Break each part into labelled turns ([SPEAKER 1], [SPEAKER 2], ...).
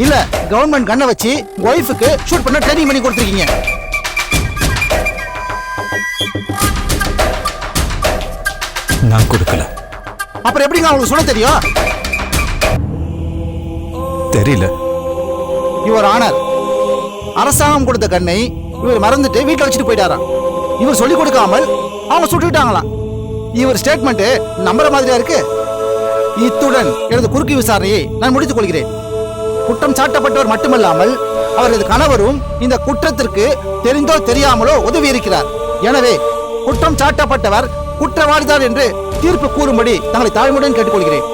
[SPEAKER 1] இல்ல கவர்மெண்ட் கண்ணை வச்சு ஒய்ஃபுக்கு ஷூட் பண்ண ட்ரைனிங் பண்ணி கொடுத்துருக்கீங்க.
[SPEAKER 2] நான் கொடுக்கல.
[SPEAKER 1] அப்புறம் எப்படிங்க உங்களுக்கு சொல்ல தெரியும்?
[SPEAKER 2] தெரியல.
[SPEAKER 1] யுவர் ஆனர், அரசாங்கம் கொடுத்த கண்ணை இவர் மறந்துட்டு வீட்டில் வச்சுட்டு போயிட்டாராம். இவர் சொல்லி கொடுக்காமல் அவங்க சுட்டுட்டாங்களாம். இவர் ஸ்டேட்மெண்ட் நம்புற மாதிரியா இருக்கு. இத்துடன் எனது குறுக்கு விசாரணையை நான் முடித்துக் கொள்கிறேன். குற்றம் சாட்டப்பட்டவர் மட்டுமல்லாமல் அவரது கணவரும் இந்த குற்றத்திற்கு தெரிந்தோ தெரியாமலோ உதவி இருக்கிறார். எனவே குற்றம் சாட்டப்பட்டவர் குற்றவாளிதான் என்று தீர்ப்பு கூறும்படி தங்களை தாழ்மையுடன் கேட்டுக்கொள்கிறேன்.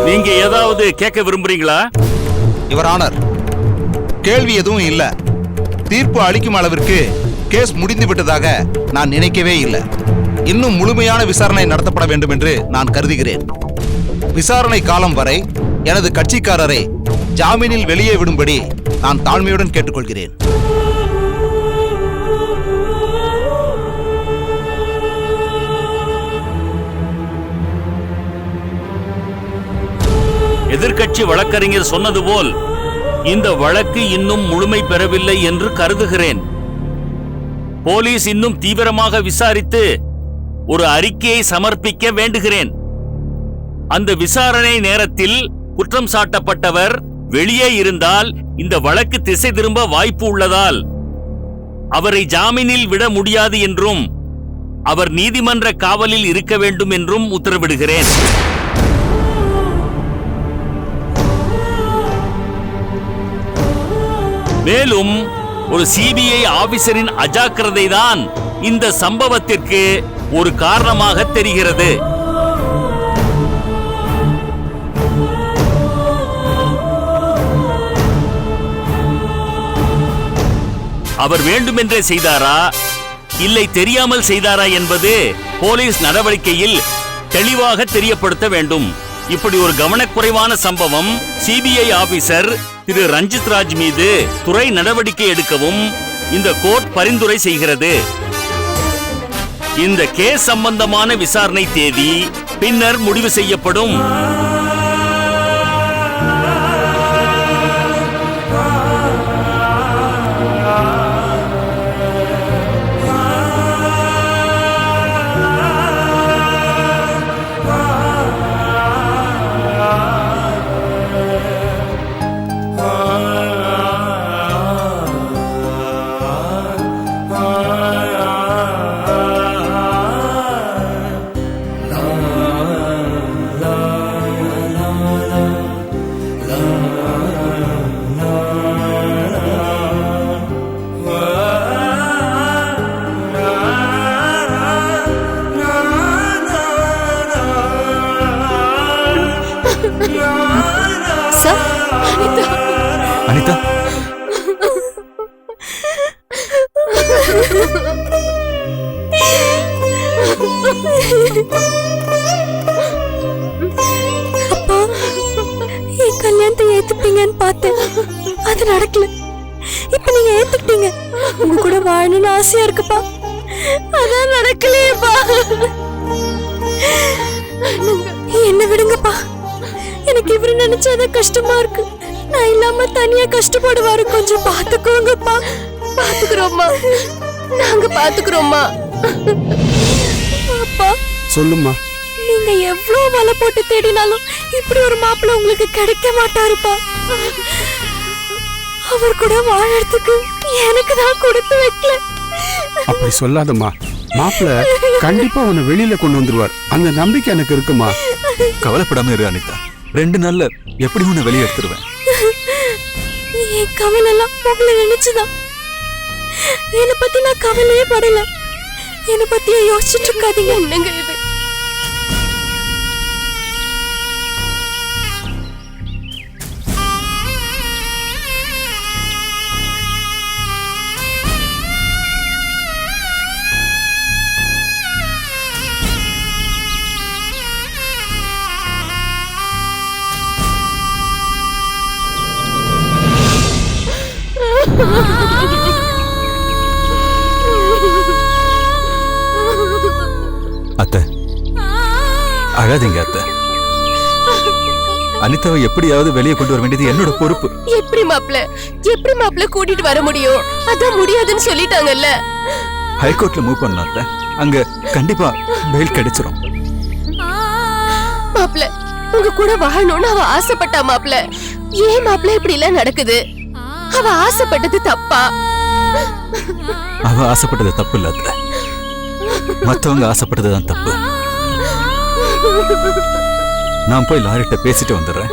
[SPEAKER 3] நீங்க ஏதாவது கேட்க விரும்புறீங்களா?
[SPEAKER 4] யுவர் ஆனர், கேள்வி எதுவும் இல்ல. தீர்ப்பு அளிக்கும் அளவிற்கு கேஸ் முடிந்து விட்டதாக நான் நினைக்கவே இல்லை. இன்னும் முழுமையான விசாரணை நடத்தப்பட வேண்டும் என்று நான் கருதுகிறேன். விசாரணை காலம் வரை எனது கட்சிக்காரரை ஜாமீனில் வெளியே விடும்படி நான் தாழ்மையுடன் கேட்டுக்கொள்கிறேன்.
[SPEAKER 3] எதிர்க்கட்சி வழக்கறிஞர் சொன்னது போல் இந்த வழக்கு இன்னும் முழுமை பெறவில்லை என்று கருதுகிறேன். போலீஸ் இன்னும் தீவிரமாக விசாரித்து ஒரு அறிக்கையை சமர்ப்பிக்க வேண்டுகிறேன். அந்த விசாரணை நேரத்தில் குற்றம் சாட்டப்பட்டவர் வெளியே இருந்தால் இந்த வழக்கு திசை திரும்ப வாய்ப்பு உள்ளதால் அவரை ஜாமீனில் விட முடியாது என்றும் அவர் நீதிமன்ற காவலில் இருக்க வேண்டும் என்றும் உத்தரவிடுகிறேன். மேலும் ஒரு சிபிஐ ஆபீசரின் அஜாக்கிரதை தான் இந்த சம்பவத்திற்கு ஒரு காரணமாக தெரிகிறது. அவர் வேண்டுமென்றே செய்தாரா இல்லை தெரியாமல் செய்தாரா என்பது போலீஸ் நடவடிக்கையில் தெளிவாக தெரியப்படுத்த வேண்டும். இப்படி ஒரு கவனக்குறைவான சம்பவம் சிபிஐ ஆபீசர் திரு ரஞ்சித் ராஜ் மீது துறை நடவடிக்கை எடுக்கவும் இந்த கோர்ட் பரிந்துரை செய்கிறது. இந்த கேஸ் சம்பந்தமான விசாரணை தேதி பின்னர் முடிவு செய்யப்படும்.
[SPEAKER 2] அனிதா,
[SPEAKER 5] அப்பா, என் கல்யாணத்தை ஏத்துப்பீங்கன்னு பார்த்தேன். அது நடக்கல. இப்ப நீங்க ஏத்துக்கிட்டீங்க. உங்க கூட வாழணும்னு ஆசையா இருக்குப்பா. அதான் நடக்கலையேப்பா. என்ன விடுங்கப்பா. எனக்கு இவரு நினைச்சாதான் கஷ்டமா இருக்கு. நான் இல்லாம தனியா கஷ்டப்படுவாரு. கொஞ்சம் பாத்துக்கோங்கப்பா. பாத்துக்கிறோம்மா, நாங்க பாத்துக்கிறோம்மா. அப்பா
[SPEAKER 6] சொல்லுமா.
[SPEAKER 5] நீங்க எவ்வளவு வலை போட்டு தேடினாலும் இப்படி ஒரு மாப்பிள்ளை உங்களுக்கு கிடைக்க மாட்டாருப்பா. அவர் கூட வாழறதுக்கு எனக்கு தான் கொடுத்து வைக்கல.
[SPEAKER 6] அப்படி சொல்லாதம்மா. மாப்பிள்ளை கண்டிப்பா உன்னை வெளியில கொண்டு வந்துருவார். அந்த நம்பிக்கை எனக்கு இருக்குமா.
[SPEAKER 2] கவலைப்படாம இரு அனிதா. 2 நாள்ல எப்படி உன்னை வெளியே எடுத்துருவேன்.
[SPEAKER 5] என் கவலை எல்லாம் உங்களை நினைச்சுதான். என்னை பத்தி நான் கவலையே படல. என்னை பத்தியே யோசிச்சுட்டு இருக்காதீங்க. என்னங்க இது?
[SPEAKER 2] அத்தை, அழாதீங்க அத்தை. அனிதாவை எப்படியாவது வெளியே கொண்டு வர வேண்டியது என்னோட பொறுப்பு.
[SPEAKER 5] எப்படி மாப்பிள்ள கூட்டிட்டு வர முடியும்? அதான் முடியாதுன்னு சொல்லிட்டாங்கல்ல.
[SPEAKER 2] ஹைகோர்ட்ல மூவ் பண்ணாத, அங்க கண்டிப்பா பெயில் கிடைச்சிரும்.
[SPEAKER 5] மாப்பிள்ள உங்க கூட வாழணும்னு அவ ஆசைப்பட்டா மாப்பிள்ள. ஏன் மாப்பிள்ள இப்படி எல்லாம் நடக்குது? அவ ஆசைப்பட்டது தப்பா?
[SPEAKER 2] அவ ஆசைப்பட்டது தப்பு இல்ல அத்தை. மத்தவங்க ஆசைப்பட்டதுதான் தப்பு. நான் போய் லாரிட்ட பேசிட்டு வந்துடுறேன்.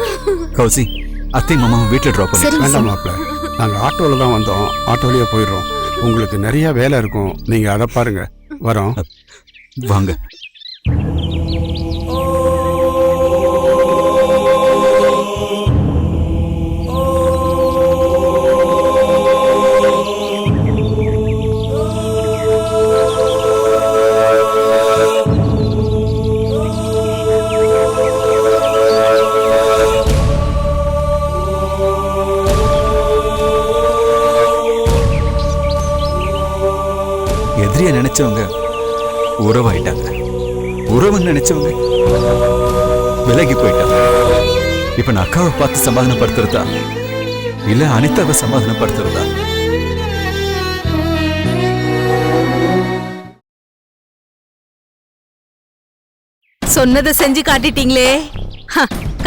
[SPEAKER 2] கௌசி, அத்தை மாமாவும் வீட்டுல டிராப் பண்ணி.
[SPEAKER 6] வேண்டாம் மாப்பிள்ள, நாங்க ஆட்டோல தான் வந்தோம், ஆட்டோலயே போயிடுறோம். உங்களுக்கு நிறைய வேலை இருக்கும், நீங்க அதை பாருங்க. வரோம்.
[SPEAKER 2] வாங்க. எதிரிய நினைச்சவங்க உறவாயிட்டாங்க, உறவுன்னு நினைச்சவங்க விலகி போயிட்டாங்க. இப்ப நான் அக்காவை பார்த்து சமாதானப்படுத்துறதா இல்ல அனிதாவை சமாதானப்படுத்துறதா?
[SPEAKER 7] சொன்னதை செஞ்சு காட்டிட்டீங்களே.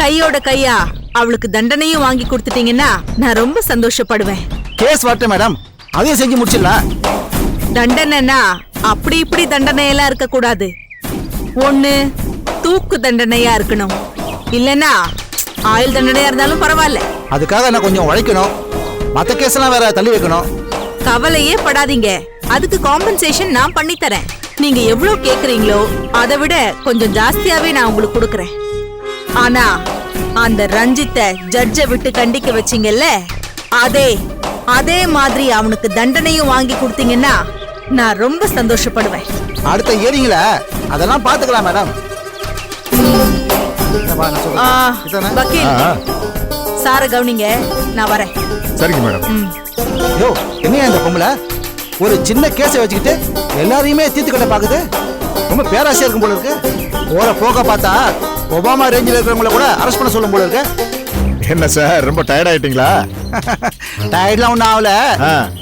[SPEAKER 7] கையோட கையா அவளுக்கு தண்டனையும் வாங்கி கொடுத்துட்டீங்கன்னா நான் ரொம்ப சந்தோஷப்படுவேன்.
[SPEAKER 1] கேஸ் வரட்டும் மேடம், அதையும் செஞ்சு முடிச்சிடலாம்.
[SPEAKER 7] தண்டனைனா அப்படி இப்படி தண்டனையெல்லாம் இருக்க கூடாது. ஒண்ணு தூக்கு தண்டனையா இருக்கணும், இல்லனா ஆயுள் தண்டனையா இருந்தாலும் பரவாயில்ல.
[SPEAKER 1] அதுக்காக நான் கொஞ்சம் உழைக்கணும், மற்ற கேஸ் எல்லாம் வேற தள்ளி வைக்கணும்.
[SPEAKER 7] கவலையே படாதீங்க, அதுக்கு காம்பன்சேஷன் நான் பண்ணி தரேன். நீங்க எவ்வளவு கேக்குறீங்களோ அதை விட கொஞ்சம் ஜாஸ்தியாவே நான் உங்களுக்கு கொடுக்கறேன். ஆனா அந்த ரஞ்சித்தை ஜட்ஜ விட்டு கண்டிக்க வச்சீங்கல்ல, அதே மாதிரி அவனுக்கு தண்டனையும் வாங்கி கொடுத்தீங்கன்னா நான் ரொம்ப சந்தோஷப்படுவேன்.
[SPEAKER 1] அடுத்த இயரிங்ல அதெல்லாம் பாத்துக்கலாம் மேடம்.
[SPEAKER 7] வக்கீல் சார கவனிங்க, நான் வரேன்.
[SPEAKER 8] சரிங்க மேடம்.
[SPEAKER 1] யோ, என்னையா இந்த பொம்பளை ஒரு சின்ன கேஸை வச்சுக்கிட்டு எல்லாரையுமே தீர்த்துக்கிட்ட பாக்குது? ரொம்ப பேராசையா இருக்கும் போல இருக்கு. போக பார்த்தா ஒபாமா ரேஞ்சில் இருக்கிறவங்கள கூட அரெஸ்ட் பண்ண சொல்லும் போல இருக்கு.
[SPEAKER 8] என்ன சார், ரொம்ப டயர்ட் ஆயிட்டீங்களா?
[SPEAKER 1] டயர்ட்லாம் ஒன்றும் ஆகல.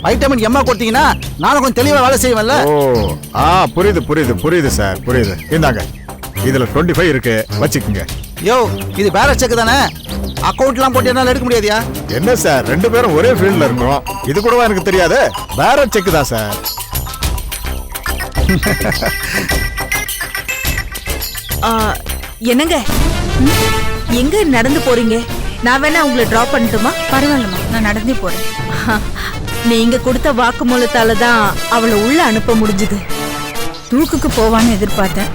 [SPEAKER 1] வைட்டமின் எம்மா கொடுத்தீங்கன்னா நானும் கொஞ்சம் தெளிவாக வேலை செய்வேன்ல.
[SPEAKER 8] ஓ, புரியுது சார், புரியுது. இந்தாங்க, இதுல 25 இருக்கு, வச்சுக்கோங்க.
[SPEAKER 1] யோ, இது பேலன்ஸ் செக் தானே, அக்கவுண்ட்லாம் போட்டு என்னால எடுக்க முடியாதியா?
[SPEAKER 8] என்ன சார், 2 பேரும் ஒரே ஃபீல்ட்ல இருக்கோம், இது கூடவா எனக்கு தெரியாது? பேலன்ஸ் செக் தான் சார்.
[SPEAKER 7] என்னங்க, எங்க நடந்து போறீங்க? நான் வேணா உங்களை டிராப் பண்ணட்டுமா?
[SPEAKER 5] பரவாயில்லம்மா, நான் நடந்தே போறேன்.
[SPEAKER 7] நீங்க கொடுத்த வாக்குமூலத்தால தான் அவளை உள்ள அனுப்ப முடிஞ்சது.
[SPEAKER 5] தூக்குக்கு போவான்னு எதிர்பார்த்தேன்.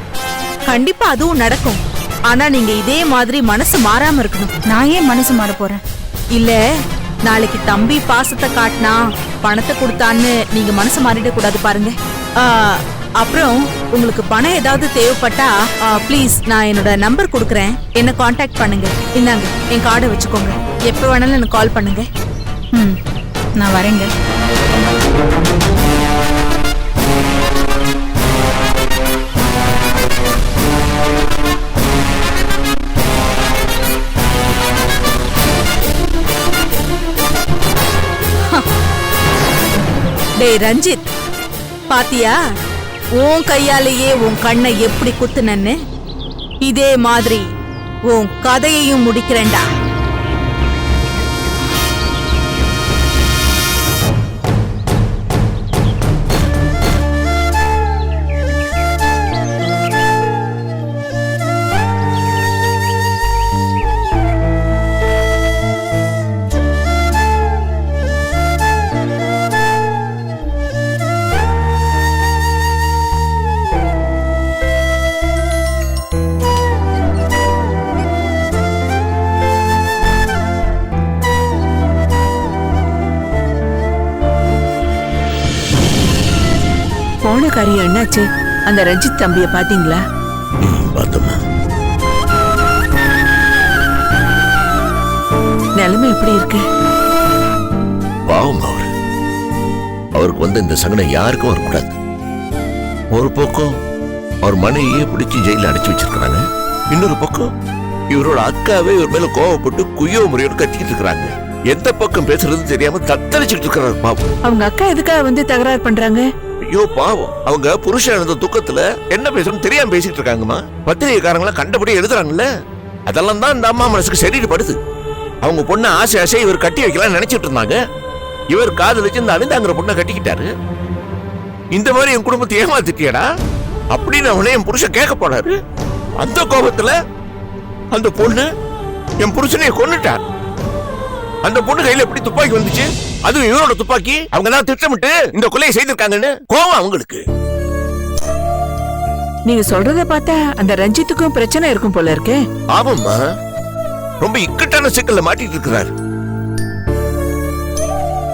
[SPEAKER 7] கண்டிப்பா அதுவும் நடக்கும். ஆனா நீங்க இதே மாதிரி மனசு மாறாம இருக்கணும்.
[SPEAKER 5] நான் ஏன் மனசு மாற போறேன்?
[SPEAKER 7] இல்ல, நாளைக்கு தம்பி பாசத்தை காட்டினா பணத்தை கொடுத்தான்னு நீங்க மனசு மாறிட கூடாது பாருங்க. அப்புறம் உங்களுக்கு பணம் ஏதாவது தேவைப்பட்டா ப்ளீஸ், நான் என்னோட நம்பர் கொடுக்குறேன், என்ன காண்டாக்ட் பண்ணுங்க. இந்தாங்க, என் கார்டை வச்சுக்கோங்க. எப்போ வேணாலும் எனக்கு கால் பண்ணுங்க.
[SPEAKER 5] நான் வரேங்க.
[SPEAKER 7] டேய் ரஞ்சித், பாத்தியா உன் கையாலேயே உன் கண்ணை எப்படி குத்துனன்னு? இதே மாதிரி உன் கதையையும் முடிக்கிறேன்டா.
[SPEAKER 9] போன காரியம் என்னாச்சு? அந்த ரஞ்சித் தம்பிய பாத்தீங்களா?
[SPEAKER 10] பார்த்தோம்மா.
[SPEAKER 9] நிலைமை எப்படி இருக்கு?
[SPEAKER 10] பாவம் அவருக்கு வந்து இந்த சங்கடம் யாருக்கும் வரக்கூடாது. ஒரு பக்கம் அவர் மனைவியே பிடிச்சி ஜெயில அடைச்சு வச்சிருக்கிறாங்க, இன்னொரு பக்கம் இவரோட அக்காவே இவர் மேல கோவப்பட்டு குய்யோ முறையோடு கட்டிக்கிட்டு இருக்கிறாங்க. எந்த பக்கம் பேசுறதுன்னு தெரியாம தத்தளிச்சுட்டு இருக்கிறாரு பாவம்.
[SPEAKER 9] அவங்க அக்கா எதுக்காக வந்து தகராறு பண்றாங்க?
[SPEAKER 10] ஐயோ பாவம், அவங்க புருஷன் இருந்த துக்கத்துல என்ன பேசணும்னு தெரியாம பேசிட்டு இருக்காங்கம்மா. பத்திரிகைக்காரங்களா கண்டபடி எழுதுறாங்கல்ல, அதெல்லாம் தான் இந்த அம்மா மனசுக்கு சரிட்டு படுது. அவங்க பொண்ணை ஆசை ஆசை இவர் கட்டி வைக்கலாம் நினைச்சிட்டு இருந்தாங்க. இவர் காதலிச்சு இந்த அனிதாங்கிற பொண்ணை கட்டிக்கிட்டாரு. இந்த மாதிரி என் குடும்பத்தை ஏமாத்திட்டியடா அப்படின்னு அவனே என் புருஷன் கேட்க போனாரு. அந்த கோபத்துல அந்த பொண்ணு என் புருஷனை கொன்னுட்டார். அந்த பொண்ணு கையில எப்படி துப்பாக்கி வந்துச்சு? அதுவும் இவரோட துப்பாக்கி. அவங்க தான் திட்டமிட்டு இந்த கொலையை செய்திருக்காங்கன்னு கோவம் அவங்களுக்கு.
[SPEAKER 9] நீங்க சொல்றத பார்த்தா அந்த ரஞ்சித்துக்கும் பிரச்சனை இருக்கும் போல இருக்கே.
[SPEAKER 10] ஆமாம்மா, ரொம்ப இக்கட்டான சிக்கல்ல மாட்டிட்டு இருக்கிறார்.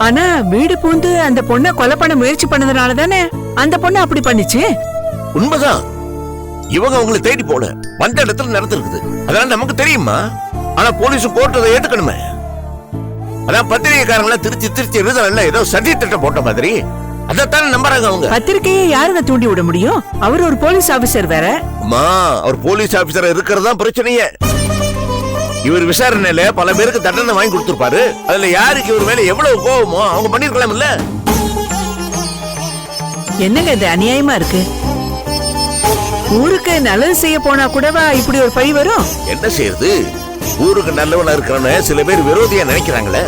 [SPEAKER 9] ஆனா வீடு பூந்து அந்த பொண்ணை கொலை பண்ண முயற்சி பண்ணதுனால தானே அந்த பொண்ணு அப்படி பண்ணிச்சு.
[SPEAKER 10] உண்மைதான். இவங்க அவங்களை தேடி போல வந்த இடத்துல நடந்திருக்குது. அதெல்லாம் நமக்கு தெரியுமா? ஆனா போலீஸும் கோர்ட் அதை ஏத்துக்கணுமே. அதான் பத்திரிகைக்காரங்களா திருச்சி எழுதல ஏதோ சதி திட்டம் போட்ட மாதிரி. அதைத்தானே நம்புறாங்க அவங்க.
[SPEAKER 9] பத்திரிகையை யாருங்க தூண்டி விட முடியும்? அவர் ஒரு போலீஸ் ஆபீசர் வேற.
[SPEAKER 10] அம்மா, அவர் போலீஸ் ஆபீசரா இருக்கிறதா பிரச்சனையே. இவர் விசாரணையில பல பேருக்கு தண்டனை வாங்கி கொடுத்திருப்பாரு. அதுல யாருக்கு இவர் மேல எவ்வளவு கோவமோ அவங்க பண்ணிருக்கலாம் இல்ல.
[SPEAKER 9] என்னங்க இது அநியாயமா இருக்கு? ஊருக்கு நல்லது செய்ய போனா கூடவா இப்படி ஒரு பழி வரும்?
[SPEAKER 10] என்ன செய்யறது? ஊருக்கு நல்லவனா இருக்கிறவன சில பேர் விரோதியா நினைக்கிறாங்களே.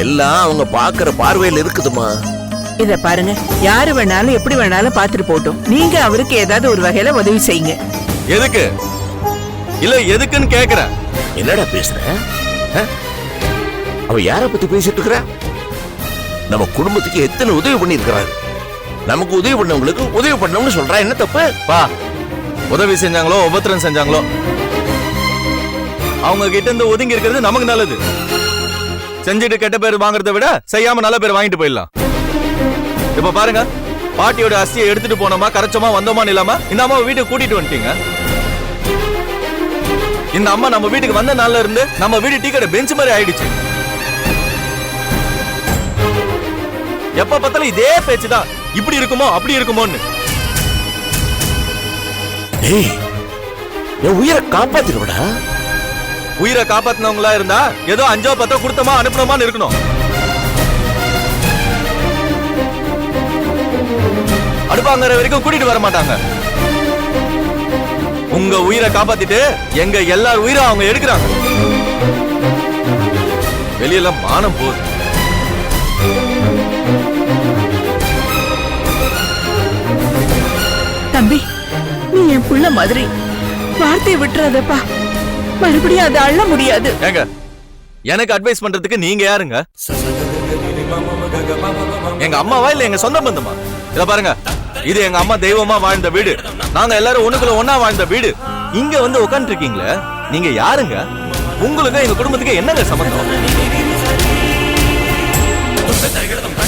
[SPEAKER 10] எல்லாம் அவங்க பாக்குற பார்வையில் இருக்குதுமா.
[SPEAKER 9] இத பாருங்க, யாரு வேணாலும் எப்படி வேணாலும் பாத்துட்டு போட்டோம். நீங்க அவருக்கு ஏதாவது ஒரு வகையில உதவி செய்யுங்க.
[SPEAKER 11] எதுக்கு? இல்ல எதுக்குன்னு கேக்குற.
[SPEAKER 10] என்னடா பேசுற? அவ யார பத்தி பேசிட்டு இருக்கிற? நம்ம குடும்பத்துக்கு எத்தனை உதவி பண்ணி இருக்கிறாரு. நமக்கு உதவி பண்ணவங்களுக்கு உதவி பண்ணவங்க சொல்றா, என்ன தப்பு?
[SPEAKER 11] பா, உதவி செஞ்சாங்களோ உபத்திரம் செஞ்சாங்களோ அவங்க கிட்ட இருந்து ஒதுங்கி இருக்கிறது நமக்கு நல்லது. செஞ்சுட்டு கெட்ட பேர் வாங்குறத விட செய்யாம நல்ல பேர் வாங்கிட்டு போயிடலாம். இப்ப பாருங்க, பாட்டியோட அஸ்தியை எடுத்துட்டு போனோமா கரைச்சோமா வந்தோமா இல்லாம இந்த அம்மாவை வீட்டுக்கு கூட்டிட்டு வந்துட்டீங்க. இந்த அம்மா நம்ம வீட்டுக்கு வந்த நாள்ல இருந்து நம்ம வீடு டீ கடை பெஞ்ச் மாதிரி ஆயிடுச்சு. எப்ப பார்த்தாலும் இதே பேச்சுதான். இப்படி இருக்குமோ அப்படி இருக்குமோன்னு.
[SPEAKER 10] உயிரை காப்பாத்திடுவடா.
[SPEAKER 11] உயிரை காப்பாத்தினவங்களா இருந்தா ஏதோ 5-10 கொடுத்தமா அனுப்பணுமான்னு இருக்கணும். அடுப்பாங்கிற வரைக்கும் கூட்டிட்டு வர மாட்டாங்க. உங்க உயிரை காப்பாத்திட்டு எங்க எல்லார் உயிரை அவங்க எடுக்கிறாங்க. வெளியில மானம் போகுது.
[SPEAKER 9] தம்பி, நீ என் புள்ள மாதிரி வார்த்தையை விட்டுறாதப்பா. மறுபடியும் அதை அள்ள முடியாது.
[SPEAKER 11] ஏங்க, எனக்கு அட்வைஸ் பண்றதுக்கு நீங்க யாருங்க? எங்க அம்மாவா இல்ல எங்க சொந்த பந்தமா? இத பாருங்க, இது எங்க அம்மா தெய்வமா வாழ்ந்த வீடு. நாங்க எல்லாரும் ஒண்ணுக்குள்ள ஒண்ணா வாழ்ந்த வீடு. இங்க வந்து உட்கார்ந்து இருக்கீங்களே, நீங்க யாருங்க? உங்களுக்கு எங்க குடும்பத்துக்கு என்னங்க சம்பந்தம்?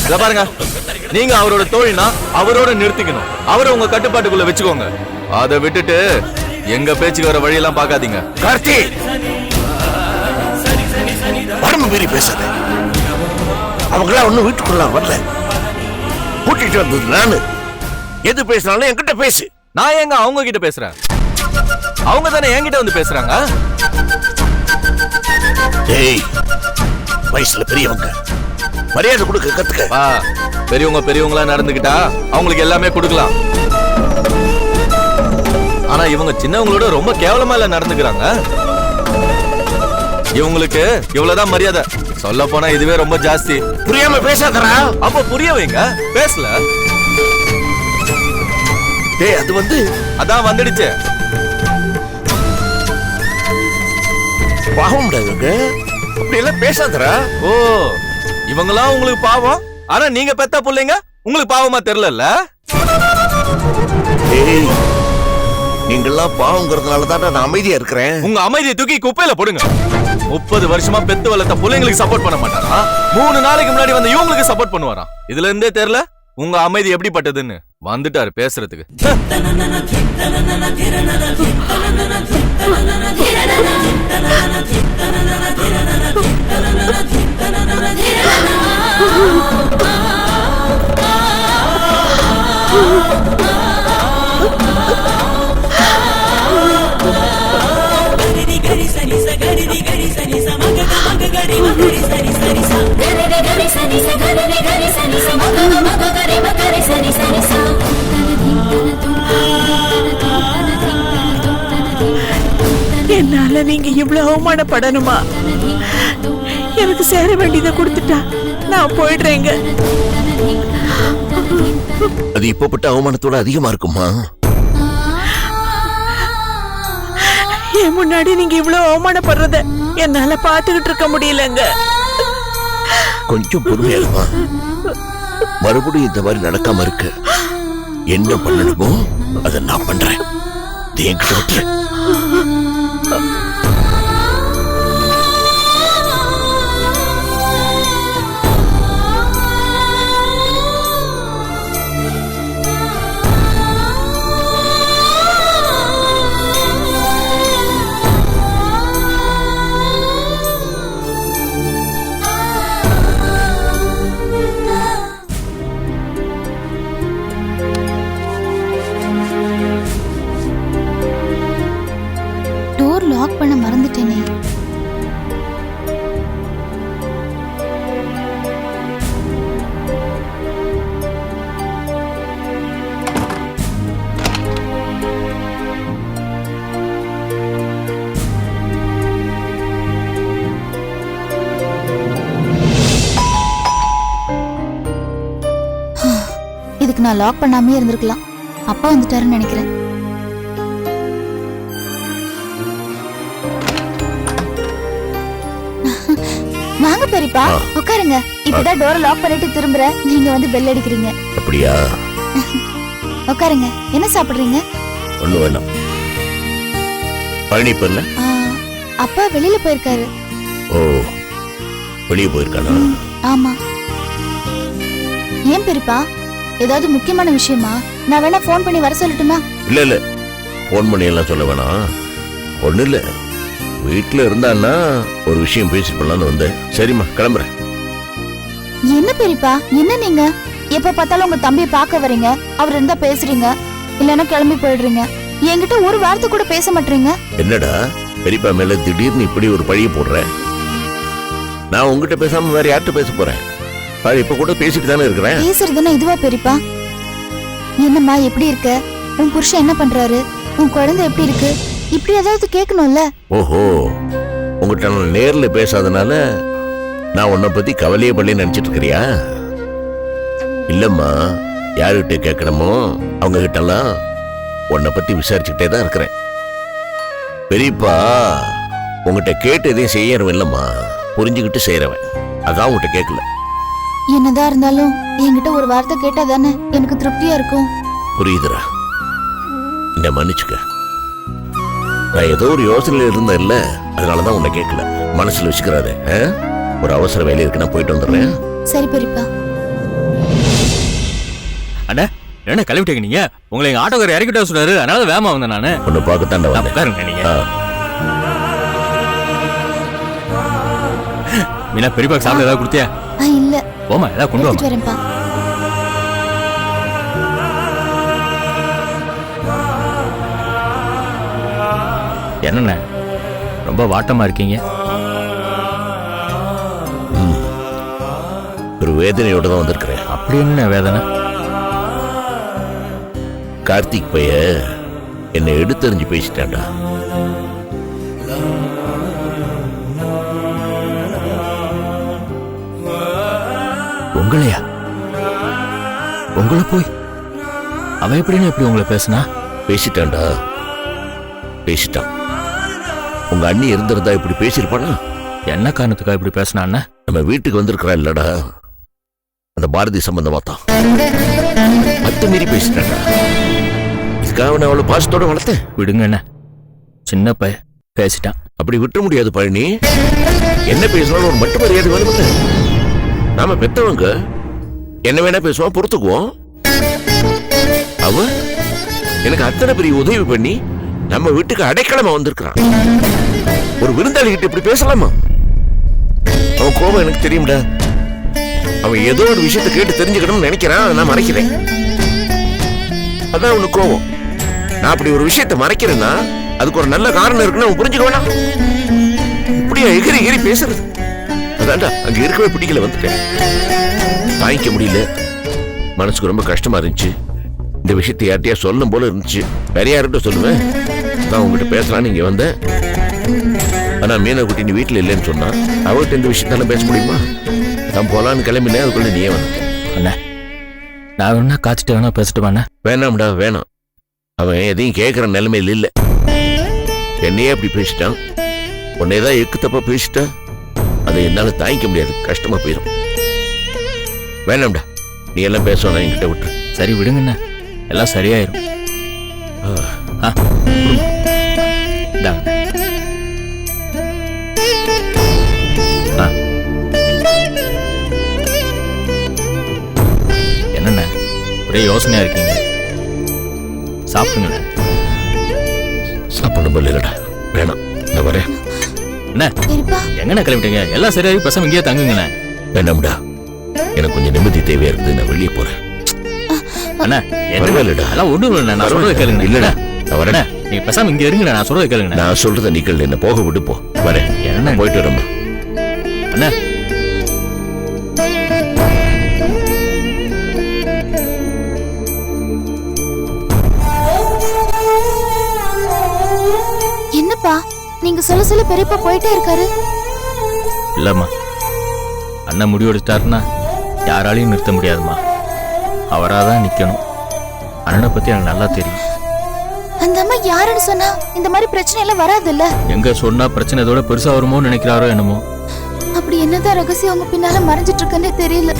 [SPEAKER 11] இத பாருங்க, நீங்க அவரோட தோழினா அவரோட நிறுத்திக்கணும். அவரை உங்க கட்டுப்பாட்டுக்குள்ள வச்சுக்கோங்க. அதை விட்டுட்டு எங்க பேச்சுக்கு வர வழியெல்லாம் பாக்காதீங்க.
[SPEAKER 10] கார்த்தி, வரம்பு மீறி பேசாத. அவங்களாம் ஒன்னும் வீட்டுக்குள்ள வரல, கூட்டிட்டு வந்தது நானு. எது பேசினாலும் என்கிட்ட பேசு.
[SPEAKER 11] நான் எங்க அவங்க கிட்ட பேசுறேன்? அவங்க தானே என்கிட்ட வந்து பேசுறாங்க.
[SPEAKER 10] ஏய், வயசுல பெரியவங்க மரியாதை கொடுக்க கத்துக்க.
[SPEAKER 11] பெரியவங்க பெரியவங்களா நடந்துக்கிட்டா அவங்களுக்கு எல்லாமே கொடுக்கலாம். ஆனா இவங்க சின்னவங்களோட ரொம்ப கேவலமா இல்ல நடந்துக்கிறாங்க. இவங்களுக்கு இவ்வளவுதான் மரியாதை. சொல்ல போனா இதுவே ரொம்ப ஜாஸ்தி.
[SPEAKER 10] புரியாம பேசாதடா.
[SPEAKER 11] அப்ப புரிய வைங்க. பேசல.
[SPEAKER 10] டேய், அது வந்து
[SPEAKER 11] அதான் வந்துடுச்சு.
[SPEAKER 10] பாவம்டா இவங்க. அப்படி எல்லாம் பேசாதடா.
[SPEAKER 11] ஓ, இவங்களாம் உங்களுக்கு பாவம். ஆனா நீங்க பெத்த பிள்ளைங்க உங்களுக்கு பாவமா தெரியல.
[SPEAKER 10] ஏய், நீங்கெல்லாம் பாவங்கிறதுனால தான் நான் அமைதியா இருக்கிறேன்.
[SPEAKER 11] உங்க அமைதியை தூக்கி குப்பையில போடுங்க. 30 வருஷமா பெத்து வளர்த்த பிள்ளைங்களுக்கு சப்போர்ட் பண்ண மாட்டாரா? 3 நாளைக்கு முன்னாடி வந்து இவங்களுக்கு சப்போர்ட் பண்ணுவாராம். இதுல இருந்தே தெரியல உங்க அமைதி எப்படிப்பட்டதுன்னு. வந்துட்டாரு பேசுறதுக்கு.
[SPEAKER 12] Gari gari sani
[SPEAKER 9] என்னால நீங்க இவ்வளவு அவமானப்படணுமா? எனக்கு சேர வேண்டியதை கொடுத்துட்டா நான் போயிடுறேங்க.
[SPEAKER 10] அது இப்பப்பட்ட அவமானத்தோட அதிகமா இருக்குமா?
[SPEAKER 9] என் முன்னாடி நீங்க இவ்வளவு அவமானப்படுறத என்னால பாத்துக்கிட்டு இருக்க முடியலங்க.
[SPEAKER 10] கொஞ்சம் பொறுமையாகுமா? மறுபடியும் இந்த மாதிரி நடக்காம இருக்கு என்ன பண்ணணுமோ அதை நான் பண்றேன். என்கிட்ட விட்டுரு.
[SPEAKER 5] டோர் லாக் பண்ண மறந்துட்டேனே. இதுக்கு நான் லாக் பண்ணாமே இருந்திருக்கலாம். அப்பா வந்துட்டாருன்னு நினைக்கிறேன். வாங்க பெரியப்பா, உட்காருங்க. இப்பதான் டோரை லாக் பண்ணிட்டு திரும்புறேன், நீங்க வந்து பெல் அடிக்கிறீங்க.
[SPEAKER 10] அப்படியா?
[SPEAKER 5] உட்காருங்க. என்ன சாப்பிடுறீங்க?
[SPEAKER 10] ஒண்ணு வேணாம். பழனி போல
[SPEAKER 5] அப்பா வெளியில போயிருக்காரு.
[SPEAKER 10] ஓ, வெளியே போயிருக்கானா?
[SPEAKER 5] ஆமா. ஏன் பெரியப்பா, ஏதாவது முக்கியமான விஷயமா? நான் வேணா போன் பண்ணி வர சொல்லட்டுமா?
[SPEAKER 10] இல்ல இல்ல, போன் பண்ணி எல்லாம் சொல்ல வேணாம். ஒண்ணு இல்ல, வீட்டுல இருந்தான்னா ஒரு விஷயம் பேசிட்டு போலான்னு வந்தேன். சரிம்மா, கிளம்புறேன்.
[SPEAKER 5] என்ன பெரியப்பா, என்ன நீங்க எப்ப பார்த்தாலும் உங்க தம்பியை பார்க்க வரீங்க, அவர் இருந்தா பேசுறீங்க, இல்லன்னா கிளம்பி போயிடுறீங்க. என்கிட்ட ஒரு வார்த்தை கூட பேச மாட்டீங்க.
[SPEAKER 10] என்னடா பெரியப்பா மேல திடீர்னு இப்படி ஒரு பழிய போடுற? நான் உங்ககிட்ட பேசாம வேற யார்கிட்ட பேச போறேன்? இப்ப கூட பேசிட்டு தானே இருக்கிறேன்.
[SPEAKER 5] பேசுறதுன்னா இதுவா பெரியப்பா? என்னம்மா, எப்படி இருக்க? உன் புருஷன் என்ன பண்றாரு? உன் குழந்தை எப்படி இருக்கு? இப்படி ஏதாவது கேட்கணும்ல.
[SPEAKER 10] ஓஹோ, உங்ககிட்ட நான் நேர்ல பேசாதனால நான் உன்னை பத்தி கவலையே பண்ணி நினைச்சிட்டு இருக்கிறியா? இல்லம்மா, யாருகிட்ட கேட்கணுமோ அவங்க கிட்ட எல்லாம் உன்னை பத்தி விசாரிச்சுக்கிட்டே தான் இருக்கிறேன். பெரியப்பா உங்ககிட்ட கேட்டு எதையும் செய்யறவன் இல்லம்மா, புரிஞ்சுக்கிட்டு செய்யறவன். அதான் உங்ககிட்ட கேட்கல.
[SPEAKER 5] என்னதான் இருந்தாலும் என்கிட்ட ஒரு வார்த்தை கேட்டா தானே எனக்கு திருப்தியா இருக்கும்.
[SPEAKER 10] புரியுதுரா, என்ன மன்னிச்சுக்க. நான் ஏதோ ஒரு யோசனையில இருந்தேன் இல்ல, அதனாலதான் உன்னை கேட்கல. மனசுல வச்சுக்கிறாரு. ஒரு அவசர வேலை இருக்கு, நான் போயிட்டு வந்துடுறேன்.
[SPEAKER 5] சரி பெரியப்பா.
[SPEAKER 11] அண்ணா, என்ன கிளம்பிட்டீங்க நீங்க? உங்களை எங்க ஆட்டோக்காரர் இறக்கிட்ட சொன்னாரு, அதனால வேகமா வந்தேன் நானு.
[SPEAKER 10] உன்னை பார்க்கத்தாண்ட வந்தேன்.
[SPEAKER 11] உட்காருங்க நீங்க. மீனா, பெரியப்பா சாப்பிட ஏதாவது கொடுத்தியா?
[SPEAKER 5] இல்ல.
[SPEAKER 11] போமா, ஏதாவது கொண்டு வாமா.
[SPEAKER 5] வரேன்ப்பா.
[SPEAKER 11] என்னண்ண ரொம்ப வாட்டமா இருக்கீங்க?
[SPEAKER 10] ஒரு வேதனையோட தான் வந்திருக்கிறேன்.
[SPEAKER 11] அப்படி என்ன வேதனை?
[SPEAKER 10] கார்த்திக் பைய என்னை எடுத்தறிஞ்சு பேசிட்டான்டா.
[SPEAKER 11] உங்களையா? உங்களை போய் அவன் எப்படின்னு எப்படி உங்களை பேசினா?
[SPEAKER 10] பேசிட்டான்டா, பேசிட்டான். உங்க அண்ணி இருந்திருந்தா இப்படி பேசிருப்பானா?
[SPEAKER 11] என்ன காரணத்துக்கா இப்படி பேசினா?
[SPEAKER 10] நம்ம வீட்டுக்கு வந்திருக்கிறா இல்லடா, அந்த பாரதி சம்பந்தமா தான் அத்துமீறி பேசிட்டான்டா. இதுக்காக நான் அவளை பாசத்தோட வளர்த்தேன்.
[SPEAKER 11] விடுங்க என்ன, சின்ன பையன் பேசிட்டான்.
[SPEAKER 10] அப்படி விட்ட முடியாது பழனி. என்ன பேசினாலும் ஒரு மட்டும் மரியாதை வேணும்ல. நாம பெத்தவங்க, என்ன வேணா பேசுவான், பொறுத்துக்குவோம். அவ எனக்கு அத்தனை பெரிய உதவி பண்ணி நம்ம வீட்டுக்கு அடைக்கலமா வந்திருக்கிறான். ஒரு விருந்தாளி கிட்ட இப்படி பேசலாமா? அவன் கோபம் எனக்கு தெரியும்டா. அவன் ஏதோ ஒரு விஷயத்தை கேட்டு தெரிஞ்சுக்கணும்னு நினைக்கிறான், அதை நான் மறைக்கிறேன். அதான் அவனுக்கு கோபம். நான் அப்படி ஒரு விஷயத்தை மறைக்கிறேன்னா அதுக்கு ஒரு நல்ல காரணம் இருக்குன்னு அவன் புரிஞ்சுக்க வேணாம். இப்படியா எகிரி எகிரி பேசுறது? அதான்டா அங்க இருக்கவே பிடிக்கல, வந்துட்டேன். தாங்கிக்க முடியல, மனசுக்கு ரொம்ப கஷ்டமா இருந்துச்சு. இந்த விஷயத்தை யார்கிட்டயா சொல்லணும் போல இருந்துச்சு. வேற யார்கிட்ட சொல்லுவேன், நான் உங்ககிட்ட பேசலான்னு இங்க வந்தேன். ஆனா மீனகுட்டி நீ வீட்டுல இல்லைன்னு சொன்னா அவர்கிட்ட இந்த விஷயத்தால பேச முடியுமா? நான் போலான்னு கிளம்பினேன், அதுக்குள்ள நீயே வந்து.
[SPEAKER 3] அண்ணா நான் வேணா காய்ச்சிட்டு வேணா பேசிட்டுமாண்ணா?
[SPEAKER 10] வேணாம்டா வேணாம், அவன் எதையும் கேட்கற நிலைமையில் இல்ல. என்னையே அப்படி பேசிட்டான், உன்னையதான் எக்கு தப்பா பேசிட்டான். அதை என்னால தாங்கிக்க முடியாது, கஷ்டமா போயிடும். வேணாம்டா, நீ எல்லாம் பேசணும் என்கிட்ட விட்டு.
[SPEAKER 3] சரி விடுங்கண்ணா, எல்லாம் சரியாயிரும். என்னண்ண ஒரே யோசனையா இருக்கீங்க? சாப்பிடுங்க.
[SPEAKER 10] சாப்பிடணும் போல இல்லடா, வேணாம், நான் வரேன்.
[SPEAKER 3] என்ன எங்கண்ணா கிளம்பிட்டீங்க? எல்லாம் சரியாயி பேசாம இங்கேயே தங்குங்கண்ணே.
[SPEAKER 10] வேணாம்டா, எனக்கு கொஞ்சம் நிம்மதி தேவையா இருந்து நான் வெளியே போறேன்.
[SPEAKER 3] அண்ணா
[SPEAKER 10] பரவாயில்லடா,
[SPEAKER 3] எல்லாம் ஒண்ணும் இல்லைண்ணா, நான் சொல்றதை கேளுங்க.
[SPEAKER 10] இல்லடா நான் வரேன்.
[SPEAKER 3] நீங்க பேசாம இங்க இருங்கண்ணா, நான் சொல்றதை கேளுங்க.
[SPEAKER 10] நான் சொல்றத நிக்கல, என்ன போக விட்டு போ. வரேன்,
[SPEAKER 3] என்ன
[SPEAKER 10] போயிட்டு வரேம்மா.
[SPEAKER 3] அண்ணா
[SPEAKER 5] என்னப்பா நீங்க சொல்ல பெரியப்பா போயிட்டே இருக்காரு?
[SPEAKER 3] இல்லம்மா, அண்ணன் முடிவெடுத்தாருன்னா யாராலையும் நிறுத்த முடியாதுமா. அவராதான் நிக்கணும். அண்ணனை பத்தி எனக்கு நல்லா தெரியும்.
[SPEAKER 5] அந்த அம்மா யாருன்னு சொன்னா இந்த மாதிரி பிரச்சனை எல்லாம் வராது இல்ல?
[SPEAKER 3] எங்க சொன்னா பிரச்சனை இதோட பெருசா வருமோன்னு நினைக்கிறாரோ என்னமோ.
[SPEAKER 5] அப்படி என்னதான் ரகசியம் அவங்க பின்னால மறைஞ்சிட்டு இருக்குன்னே தெரியல.